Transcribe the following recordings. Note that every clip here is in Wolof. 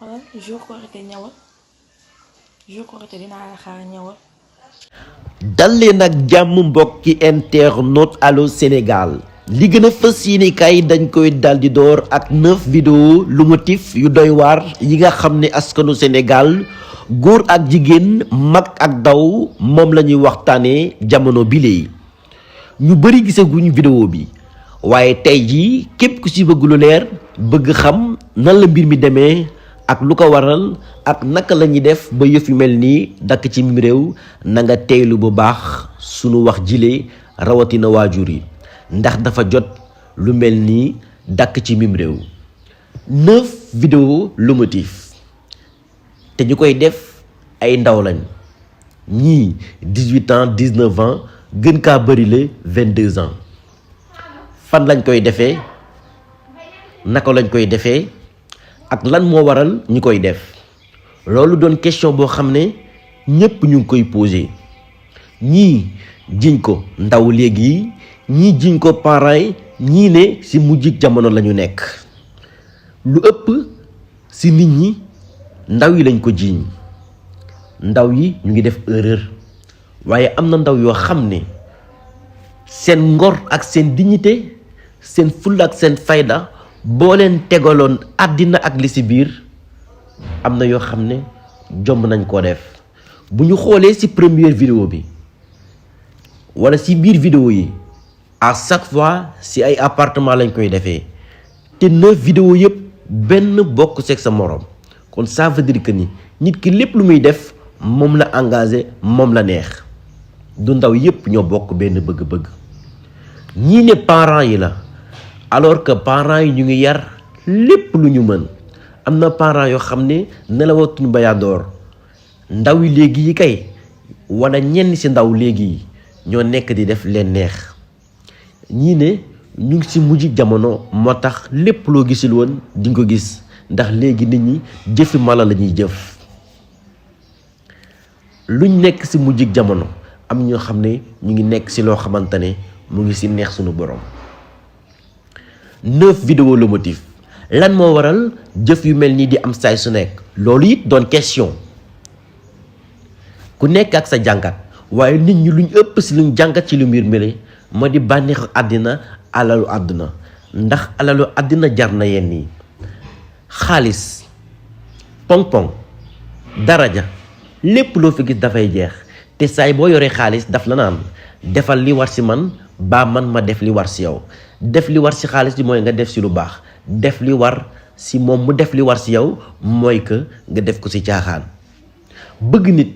xoolal jour Korité ñëwal jour Korité dinaa la xaar ñëwal. dal leen ak jàmm mbokki internaute Allô Sénégal li gën a fës yéene kay dañ koy dal di door ak 9 vidéo lumotif yu doy waar yi nga xam ne askanu Sénégal góor ak jigéen mag ak ndaw moom la ñuy waxtaanee jamono bi léegi ñu bëri gisaguñ vidéo bi waaye tey jii képp ku ci bëgg lu leer bëgg xam nan la mbir mi demee ak lu ko waral ak naka la ñuy def ba yëf yu mel nii dakk ci mim réew na nga teeylu bu baax sunu wax jile rawatina waajur yi ndax dafa jot lu mel nii dakk ci mim réew 9 vidéo lumotif te ñu koy def ay ndaw lañ ñii 18 ans 19 ans gën kaa bëri la 22 ans fan lañ koy defee naka lañ koy defee ak lan moo waral ñu koy def loolu doon question boo xam ne ñépp ñu ngi koy posé ñii jiñ ko ndaw léegi ñii jiñ ko parents yi ñii ne ci mujjig jamono la ñu nekk lu ëpp ci nit ñi ndaw yi lañ ko jiiñ ndaw yi ñu ngi def erreur waaye am na ndaw yoo xam ne seen ngor ak seen dignité seen fulla ak seen fayda boo leen tegaloon àddina ak li ci biir am na yoo xam ne jomb nañ koo def bu ñu xoolee ci première vidéo bi walla ci biir vidéo yi à chaque fois ci ay appartement lañ koy defee te 9 vidéo yëpp benn bokk seeg sa moroom kon ça veut dire que ni nit ki lépp lu muy def moom la engagé moom la neex du ndaw yëpp ñoo bokk benn bëgg-bëgg ñii ne parents yi la alors que parents yi ñu ngi yar lépp lu ñu mën am na parents yoo xam ne nelawatuñu ba yandoor ndaw yi léegi yi kay walla ñenn ci ndaw léegi yi ñoo nekk di def leen neex ñii ne ñu ngi ci mujj jamono moo tax lépp loo gisul woon di nga ko gis ndax léegi nit ñi jëfi mala la ñuy jëf luñ nekk ci mujj jamono am ñoo xam ne ñu ngi nekk ci loo xamante ne mu ngi ci neex sunu borom 9 vidéo lumotif lan moo waral jëf yu mel nii di am saay su nekk loolu it doon question ku nekk ak sa jàngat waaye nit ñi luñ ëpp ci luñ jàngat ci lu mbir mele moo di bànneexu àddina alalu àdduna ndax alalu àddina jar na yenn yi xaalis pong-pong daraja lépp loo fi gis dafay jeex te saay boo yoree xaalis daf la naan defal li war ci man baa man ma def li war ci yow def li war ci xaalis bi mooy nga def ci lu baax def li war ci moom mu def li war ci yow mooy que nga def ko ci caaxaan bëgg nit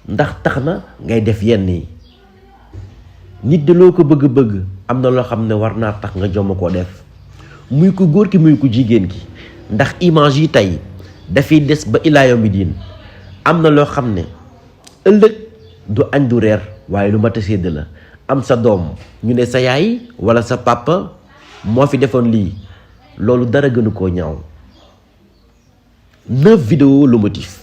ndax tax na ngay def yenn yi nit de loo ko bëgg-bëgg am na loo xam ne war naa tax nga jomm koo def muy ko góor ki muy ko jigéen ki ndax image yi tey dafay des ba ilaa yawmi diin am na loo xam ne ëllëg du añ du reer waaye lu mat a sédd la am sa doom ñu ne sa yaay walla sa papa moo fi defoon lii loolu dara gënu koo ñaaw 9 vidéo lumotif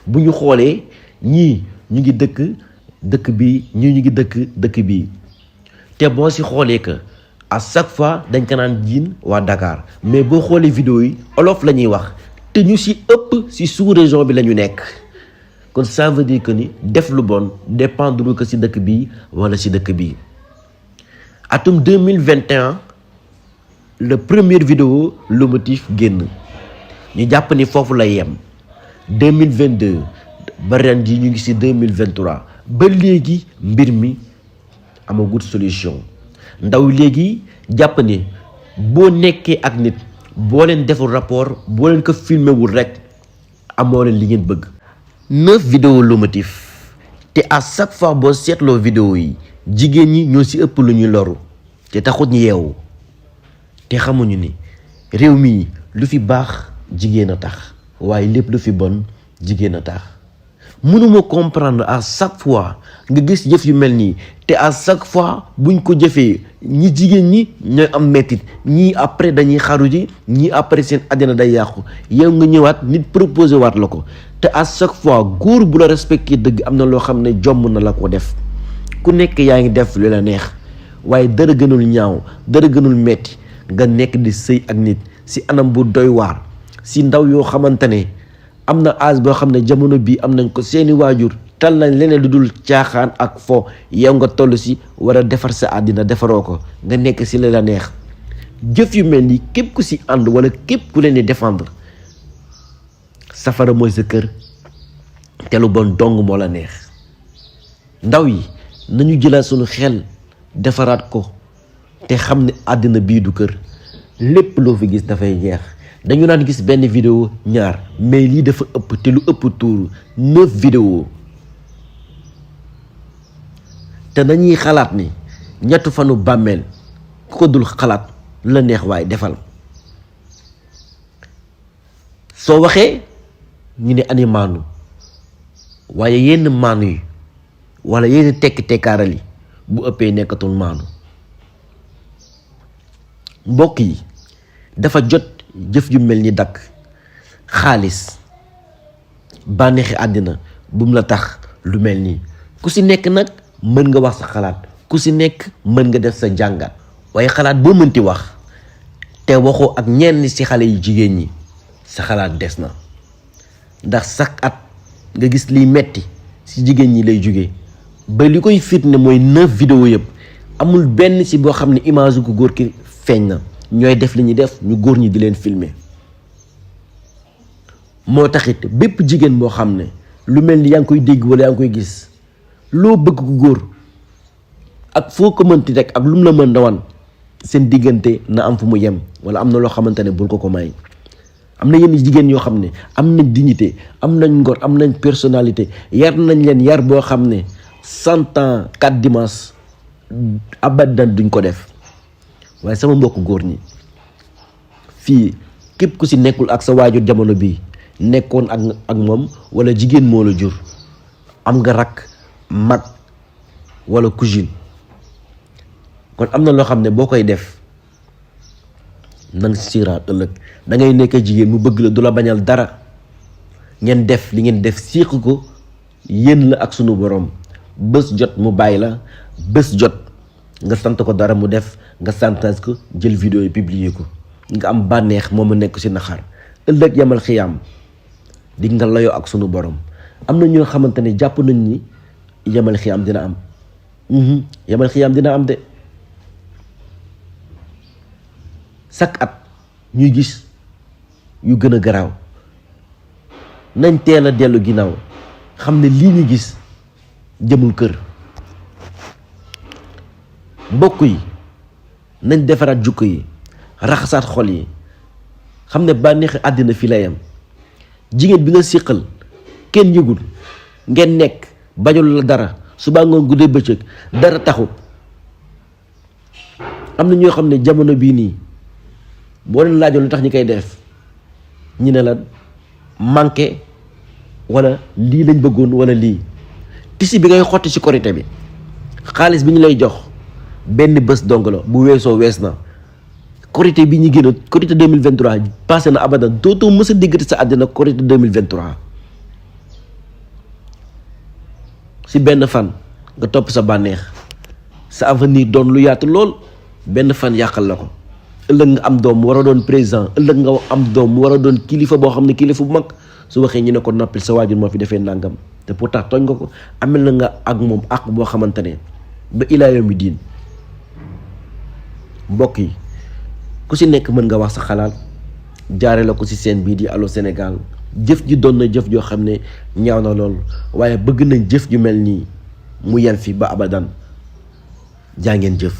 bu ñu xoolee ñii ñu ngi dëkk bi ñii ñu ngi dëkk bi te boo ci xoolee que à chaque fois dañ ko naan jiin waa Dakar mais boo xoolee vidéo yi olof la ñuy wax te ñu ci ëpp ci sous-région bi la ñu nekk kon ça veut dire que ni def lu bon dépendre que ci dëkk bi walla ci dëkk bi atum 2021 le première vidéo lumotif génn ñu jàpp ni foofu lay yem 2022 ba ren ji ñu ngi ci 2023 ba léegi mbir mi amagut solution ndaw léegi jàpp ni boo nekkee ak nit boo leen deful rapport boo leen ko filmé wul rekk amoo leen li ngeen bëgg 9 vidéo lumotif te à chaque fois boo seetloo vidéo yi jigéen ñi ñoo ci ëpp lu ñuy loru te taxut ñu yeewu te xamuñu ni réew mi lu fi baax jigéen a tax waaye lépp lu fi bon jigéen a tax mënuma comprendre à chaque fois nga gis jëf yu mel nii te à chaque fois buñ ko jëfee ñi jigéen ñi ñooy am mettit ñii après dañuy xaru ji ñii après seen àddina day yàqu yow nga ñëwaat nit proposé waat la ko te à chaque fois góor bu la respecté dëgg am na loo xam ne jomm na la ko def ku nekk yaa ngi def lu la neex waaye dara gënul ñaaw dara gënul metti nga nekk di sëy ak nit ci anam bu doy waar si ndaw yoo xamante ne am na âge boo xam ne jamono bii am nañ ko seeni waajur tal nañ leneen lu dul caaxaan ak fo yow nga toll si war a defar sa àddina defaroo ko nga nekk si la neex. jëf yu mel ni képp ku si ànd wala képp ku leen di défendre safara mooy sa kër te lu bon dong moo la neex. ndaw yi nañu jëlaat sunu xel defaraat ko te xam ne àddina bii du kër lépp loo fi gis dafay jeex. dañu naan gis benn vidéo ñaar mais lii dafa ëpp te lu ëpp tuuru 9 vidéo te nañuy xalaat ni ñettu fanu bàmmeel ku ko dul xalaat la neex waaye defal. soo waxee ñu ne ani maanu waaye yenn maanu yi wala yenn tekkaaral yi bu ëppee nekkatul maanu. mbokk yi dafa jot jëf ju mel ni dakk. xaalis bànneexi àddina bu mu la tax lu mel nii. ku si nekk nag mën nga wax sa xalaat, ku si nekk mën nga def sa jàngat, waaye xalaat boo mënti wax te waxoo ak ñenn si xale yu jigéen ñi sa xalaat des na. ndax chaque at nga gis liy metti si jigéen ñi lay jóge ba li koy fitne mooy 9 vidéo yëpp amul benn si boo xam ne image ku góor ki feeñ na. ñooy def li ñuy def ñu góor ñi di leen filmer. moo taxit bépp jigéen boo xam ne lu mel ni yaa ngi koy dégg wala yaa ngi koy gis loo bëgg ku góor ak foo ko mënti rek ak lu mu la mën dawan seen diggante na am fu mu yem wala am na loo xamante ne bul ko may. am na yenn jigéen yoo xam ne am nañ dignité, am nañ ngor, am nañ personnalité, yar nañ leen yar boo xam ne 100 ans 4 dimanches abadan duñ ko def. waaye sama mbokk góor ñi fii képp ku si nekkul ak sa waajur jamono bii nekkoon ak moom wala jigéen moo la jur, am nga rakk, mag wala cousine, kon am na loo xam ne boo koy def nang siiraat ëllëg. da ngay nekk jigéen mu bëgg la du la bañal dara, ngeen def li ngeen def siiq ko yéen la ak sunu borom. bés jot mu bàyyi la, bés jot nga sant ko dara mu def, nga santaas ko jël vidéo yi publier ko, nga am bànneex moom mu nekk si naxar. ëllëg yamal xiyaam di nga layoo ak sunu borom. am na ñoo xamante ne jàpp nañ ni yamal xiyaam dina am. yamal xiyaam dina am de. chaque at ñuy gis yu gën a garaaw. nañ teel a dellu ginnaaw xam ne lii ñu gis jëmul kër. mbokk yi nañ defaraat jukko yi, raxasaat xol yi, xam ne bànneexi àddina fi la yam. jigéen bi nga siqal kenn yëgul, ngeen nekk bañul la dara, suba ngoon guddee bëccëg dara taxut. am na ñoo xam ne jamono bii nii boo leen laajoon lu tax ñi koy def ñu ne la manqué wala lii lañ bëggoon wala lii. tisi bi ngay xotti ci korité bi, xaalis bi ñu lay jox benn bés dong la, bu weesoo wees na. korité bi ñu génn korité 2023 passé na abadan, dootoo mës a diggante sa àddina korité 2023. si benn fan nga topp sa bànneex, sa avenir doon lu yaatu lool, benn fan yàqal la ko. ëllëg nga am doom mu war a doon président, ëllëg nga am doom mu war a doon kilifa boo xam ne kilifa bu mag, su waxee ñu ne ko noppil sa waajur moo fi defee nangam, te pourtant tooñ nga ko. amel na nga ak moom ak boo xamante ne ba ilaa yawmi diin. mbokk yi ku si nekk mën nga wax sa xalaat, jaare la ko si seen bii di Allô Sénégal. jëf ji doon na jëf joo xam ne ñaaw na lool, waaye bëgg nañ jëf ju mel nii mu yem fi ba abadan. jaa ngeen jëf.